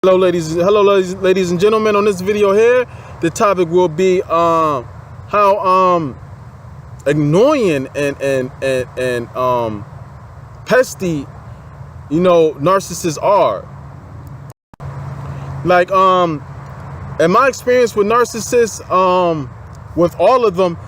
Ladies and gentlemen. On this video here, the topic will be how annoying and pesty, narcissists are. Like in my experience with narcissists, with all of them,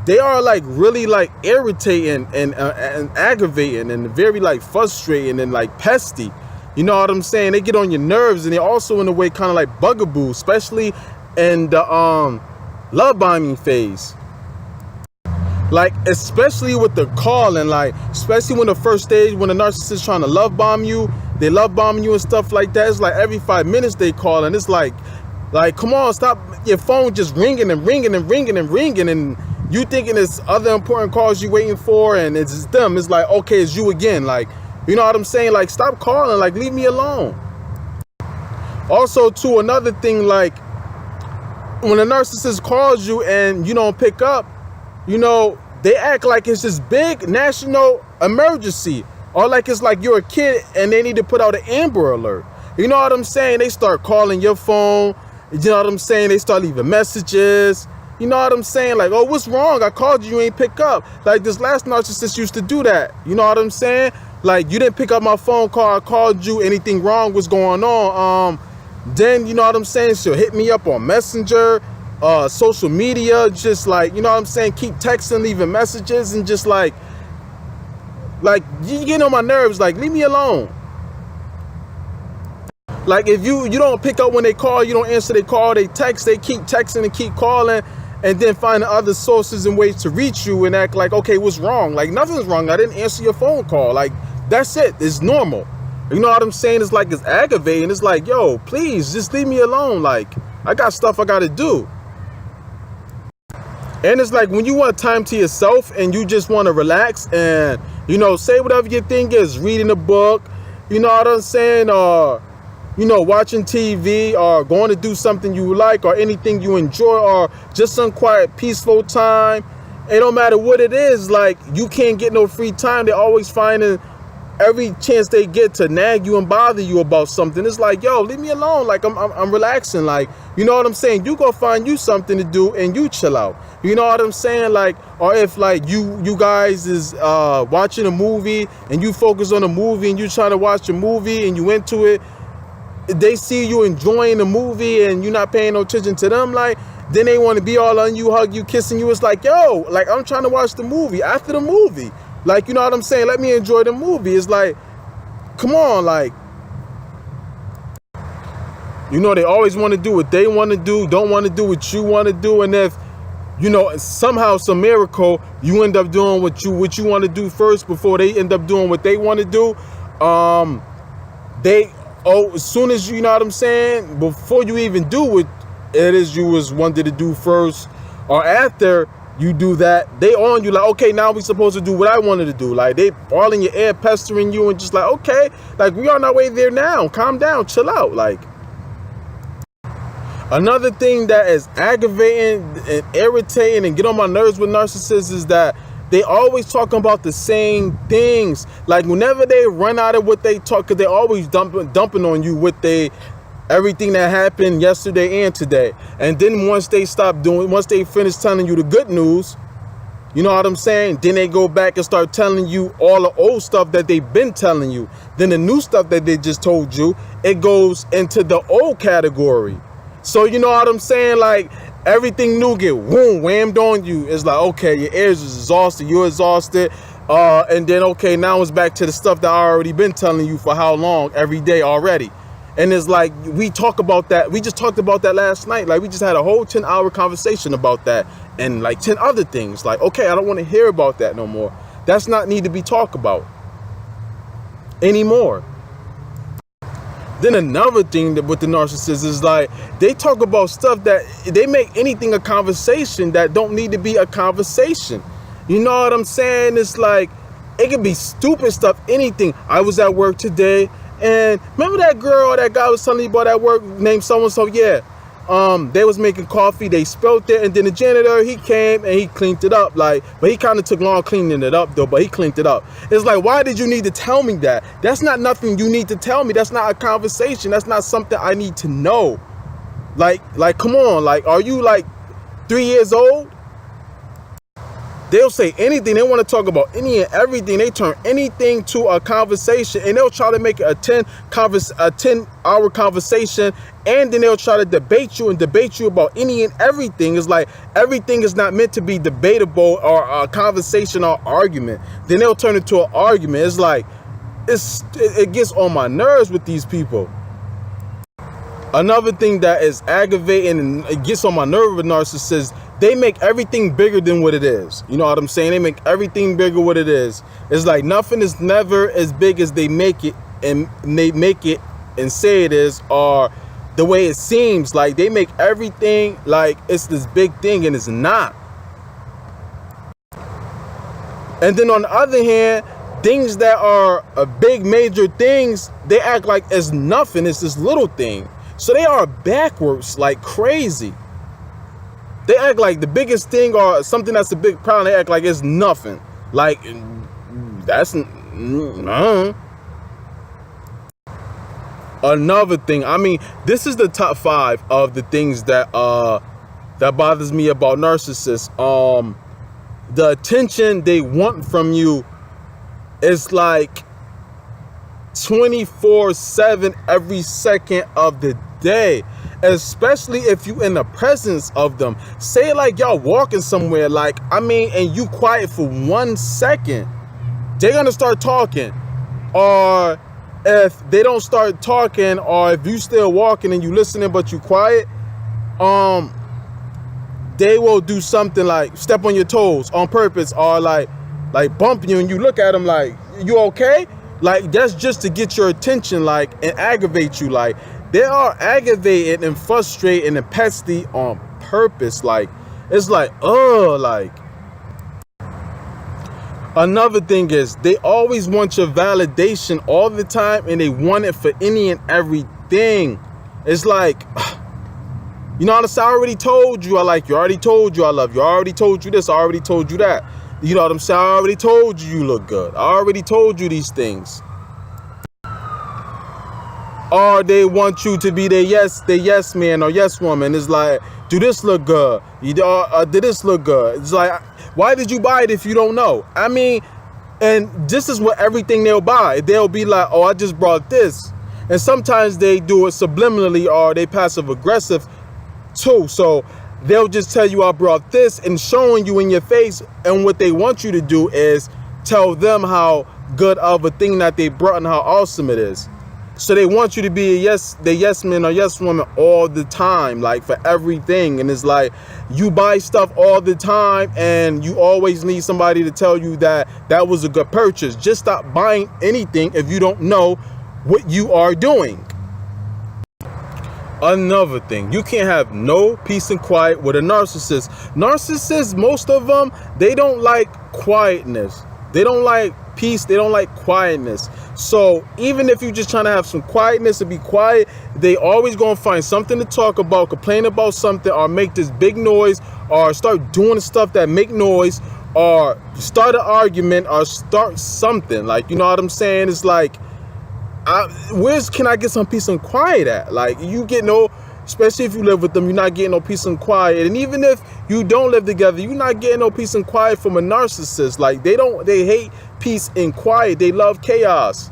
they are like really like irritating and aggravating and very like frustrating and like pesty. You know what I'm saying? They get on your nerves, and they're also in a way kind of like bugaboo, especially in the love bombing phase. Like, especially with the calling, like, especially when the first stage, when the narcissist is trying to love bomb you, they love bombing you and stuff like that. It's like every 5 minutes they call, and it's like, come on, stop your phone just ringing and ringing and ringing and ringing, and you thinking it's other important calls you waiting for, and it's them. It's like, okay, it's you again. Like, you know what I'm saying? Like, stop calling. Like, leave me alone. Also, too, another thing, like, when a narcissist calls you and you don't pick up, they act like it's this big national emergency, or like it's like you're a kid and they need to put out an Amber Alert. You know what I'm saying? They start calling your phone. You know what I'm saying? They start leaving messages. You know what I'm saying? Like, oh, what's wrong? I called you, you ain't pick up. Like, this last narcissist used to do that. You know what I'm saying? Like, you didn't pick up my phone call, I called you, anything wrong was going on. Then, you know what I'm saying, she'll hit me up on Messenger, social media, just like, you know what I'm saying, keep texting, leaving messages, and just like you get on my nerves. Like, leave me alone. Like, if you don't pick up when they call, you don't answer their call, they text, they keep texting and keep calling, and then finding other sources and ways to reach you and act like, okay, what's wrong? Like, nothing's wrong, I didn't answer your phone call. Like, that's it. It's normal. You know what I'm saying? It's like, it's aggravating. It's like, yo, please just leave me alone. Like, I got stuff I got to do. And it's like, when you want time to yourself and you just want to relax and, say whatever your thing is, reading a book, you know what I'm saying? Or, watching TV, or going to do something you like, or anything you enjoy, or just some quiet, peaceful time. It don't matter what it is. Like, you can't get no free time. They're always finding every chance they get to nag you and bother you about something. It's like, yo, leave me alone. Like, I'm relaxing. Like, you know what I'm saying? You go find you something to do and you chill out. You know what I'm saying? Like, or if like you guys is watching a movie and you focus on a movie and you trying to watch a movie and you into it, they see you enjoying the movie and you're not paying no attention to them, like, then they want to be all on you, hug you, kissing you. It's like, yo, like, I'm trying to watch the movie. After the movie, like, you know what I'm saying? Let me enjoy the movie. It's like, come on, like, they always want to do what they want to do, don't want to do what you want to do. And if, somehow, some miracle, you end up doing what you want to do first before they end up doing what they want to do, as soon as you know what I'm saying, before you even do what it is you was wanted to do first, or after you do that, they on you like, okay, now we supposed to do what I wanted to do. Like, they all in your ear pestering you and just like, okay, like, we on our way there now. Calm down, chill out. Like, another thing that is aggravating and irritating and get on my nerves with narcissists is that they always talking about the same things. Like, whenever they run out of what they talk, because they always dumping on you with everything that happened yesterday and today. And then once they finish telling you the good news, you know what I'm saying? Then they go back and start telling you all the old stuff that they've been telling you. Then the new stuff that they just told you, it goes into the old category. So, you know what I'm saying? Like, everything new get whammed on you. It's like, okay, your ears is exhausted, you're exhausted. And then, okay, now it's back to the stuff that I already been telling you for how long, every day already. And it's like, we talk about that. We just talked about that last night. Like, we just had a whole 10-hour conversation about that and like 10 other things. Like, okay, I don't want to hear about that no more. That's not need to be talked about anymore. Then another thing that with the narcissist is like, they talk about stuff that they make anything a conversation that don't need to be a conversation. You know what I'm saying? It's like, it could be stupid stuff, anything. I was at work today, and remember that girl or that guy was telling you about at work named so-and-so? Yeah, they was making coffee, they spilled it, and then the janitor, he came and he cleaned it up, like, but he kind of took long cleaning it up though, but he cleaned it up. It's like, why did you need to tell me that? That's not nothing you need to tell me. That's not a conversation. That's not something I need to know. Like, come on, like, are you like 3 years old? They'll say anything. They want to talk about any and everything. They turn anything to a conversation, and they'll try to make it a 10-hour conversation, and then they'll try to debate you about any and everything. It's like everything is not meant to be debatable or a conversation or argument. Then they'll turn it to an argument. It's like it gets on my nerves with these people. Another thing that is aggravating and it gets on my nerve with narcissists, they make everything bigger than what it is. You know what I'm saying? They make everything bigger what it is. It's like nothing is never as big as they make it, and they make it and say it is, or the way it seems. Like they make everything like it's this big thing, and it's not. And then on the other hand, things that are big major things, they act like it's nothing. It's this little thing. So they are backwards like crazy. They act like the biggest thing or something that's a big problem, they act like it's nothing. Like, that's... Another thing, I mean, this is the top 5 of the things that that bothers me about narcissists. The attention they want from you is like 24/7 every second of the day, especially if you in the presence of them. Say like y'all walking somewhere, like, I mean, and you quiet for 1 second, they're gonna start talking. Or if they don't start talking, or if you still walking and you listening but you quiet, they will do something like step on your toes on purpose, or like bump you, and you look at them like, you okay? Like, that's just to get your attention, like, and aggravate you. Like, they are aggravated and frustrated and pesty on purpose. Like, it's like, like. Another thing is, they always want your validation all the time, and they want it for any and everything. It's like, you know what I'm saying? I already told you I like you. I already told you I love you. I already told you this. I already told you that. You know what I'm saying? I already told you you look good. I already told you these things. Or they want you to be their yes man or yes woman. It's like, do this look good? Did this look good? It's like, why did you buy it if you don't know? I mean, and this is what everything they'll buy. They'll be like, oh, I just brought this. And sometimes they do it subliminally, or they passive aggressive too. So they'll just tell you I brought this, and showing you in your face. And what they want you to do is tell them how good of a thing that they brought and how awesome it is. So they want you to be the yes man or yes woman all the time, like for everything. And it's like, you buy stuff all the time, and you always need somebody to tell you that that was a good purchase. Just stop buying anything if you don't know what you are doing. Another thing, you can't have no peace and quiet with a narcissist. Narcissists, most of them, they don't like quietness. They don't like peace. They don't like quietness. So even if you're just trying to have some quietness and be quiet, they always gonna find something to talk about, complain about something, or make this big noise, or start doing stuff that make noise, or start an argument, or start something. Like, you know what I'm saying? It's like, where can I get some peace and quiet at? Like, you get no, especially if you live with them, you're not getting no peace and quiet. And even if you don't live together, you're not getting no peace and quiet from a narcissist. Like, they hate peace and quiet. They love chaos.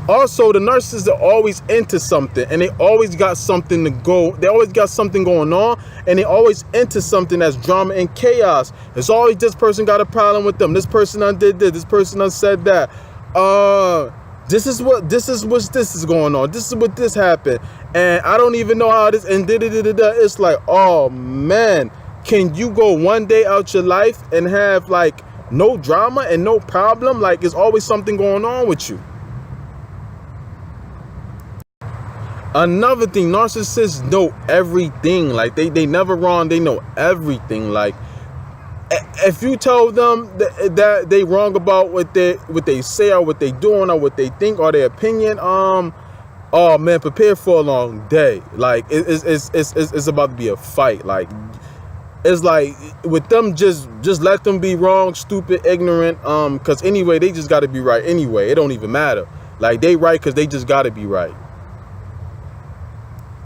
Also, the narcissists are always into something, and they always got something to go. They always got something going on, and they always into something that's drama and chaos. It's always, this person got a problem with them. This person undid this. This person unsaid that. This is what this is going on. This is what this happened, and I don't even know how this, and it's like, oh man, can you go one day out your life and have like no drama and no problem? Like, there's always something going on with you. Another thing, narcissists know everything. Like, they never wrong. They know everything. Like, if you tell them that they wrong about what they say or what they doing or what they think or their opinion, Oh man, prepare for a long day. Like it's about to be a fight. Like it's like with them, just let them be wrong, stupid, ignorant. Cause anyway, they just got to be right anyway. It don't even matter. Like they right because they just got to be right.